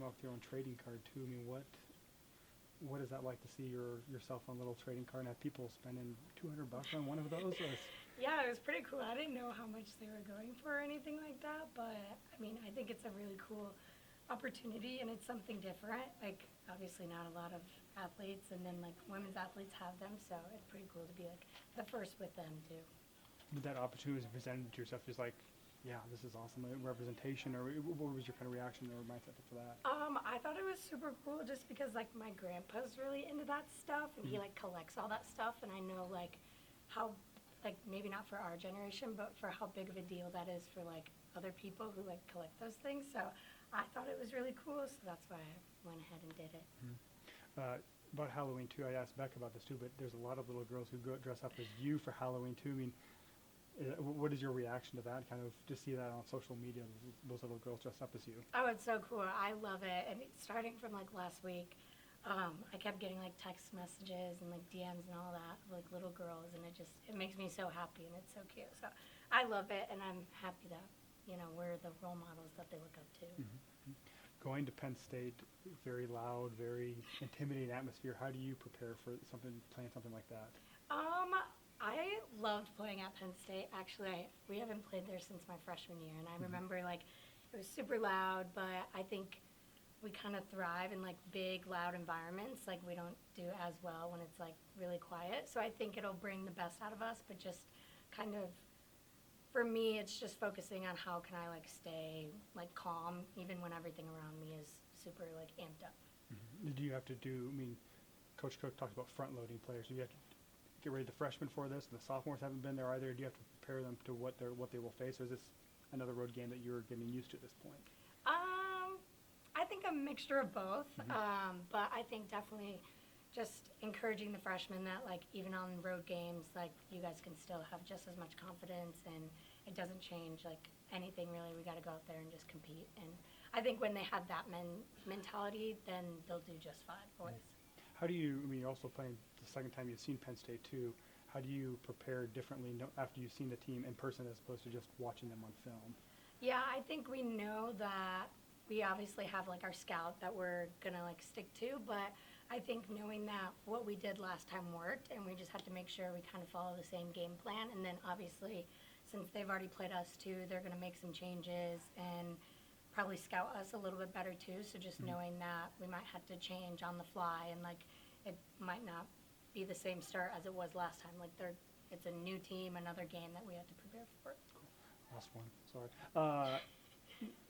about with your own trading card too. I mean, what is that like to see yourself on a little trading card and have people spending $200 on one of those? Yeah, it was pretty cool. I didn't know how much they were going for or anything like that, but I mean, I think it's a really cool opportunity and it's something different. Like, obviously, not a lot of athletes, and then like women's athletes have them, so it's pretty cool to be like the first with them too. Did that opportunity was presented to yourself just like, yeah, this is awesome representation, or what was your kind of reaction or mindset for that? I thought it was super cool just because like my grandpa's really into that stuff and he like collects all that stuff, and I know like how, like, maybe not for our generation, but for how big of a deal that is for like other people who like collect those things. So I thought it was really cool, so that's why I went ahead and did it. About Halloween too, I asked Beck about this too, but there's a lot of little girls who dress up as you for Halloween too. I mean, what is your reaction to that? Kind of to see that on social media, those little girls dressed up as you. Oh, it's so cool. I love it. And starting from like last week, I kept getting like text messages and like DMs and all that of like little girls, and it makes me so happy, and it's so cute. So I love it, and I'm happy that, you know, we're the role models that they look up to. Going to Penn State, very loud, very intimidating atmosphere. How do you prepare for playing something like that? I loved playing at Penn State. Actually, we haven't played there since my freshman year, and I remember like it was super loud, but I think we kind of thrive in like big, loud environments. Like, we don't do as well when it's like really quiet. So I think it'll bring the best out of us, but just kind of, for me, it's just focusing on how can I like stay like calm even when everything around me is super like amped up. Do you have to do? I mean, Coach Cook talks about front loading players. Do you have to get ready the freshmen for this, and the sophomores haven't been there either? Do you have to prepare them to what they will face, or is this another road game that you're getting used to at this point? I think a mixture of both, but I think definitely just encouraging the freshmen that like even on road games, like you guys can still have just as much confidence, and it doesn't change like anything really. We got to go out there and just compete, and I think when they have that mentality, then they'll do just fine, boys. How do you? I mean, you're also playing the second time you've seen Penn State too. How do you prepare differently after you've seen the team in person as opposed to just watching them on film? Yeah, I think we know that we obviously have like our scout that we're gonna like stick to, but I think knowing that what we did last time worked, and we just had to make sure we kind of follow the same game plan, and then obviously since they've already played us too, they're gonna make some changes and probably scout us a little bit better too. So just knowing that we might have to change on the fly, and like it might not be the same start as it was last time. Like it's a new team, another game that we have to prepare for. Cool. Last one. Sorry.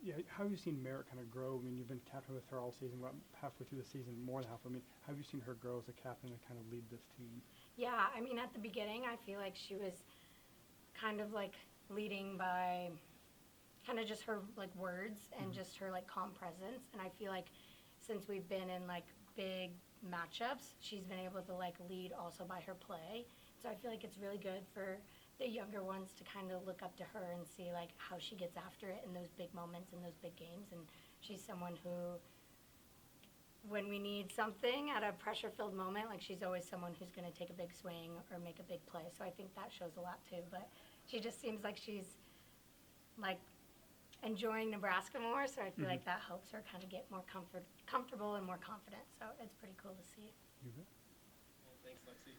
Yeah, how have you seen Merritt kind of grow? I mean, you've been captain with her all season, about halfway through the season, more than half. I mean, how have you seen her grow as a captain and kind of lead this team? Yeah, I mean, at the beginning, I feel like she was kind of like leading by kind of just her like words and just her like calm presence. And I feel like since we've been in like big matchups, she's been able to like lead also by her play. So I feel like it's really good for the younger ones to kind of look up to her and see like how she gets after it in those big moments in those big games. And she's someone who, when we need something at a pressure-filled moment, like she's always someone who's going to take a big swing or make a big play. So I think that shows a lot too. But she just seems like she's like enjoying Nebraska more, so I feel like that helps her kind of get more comfortable and more confident. So it's pretty cool to see. You bet. Well, thanks, Lexi.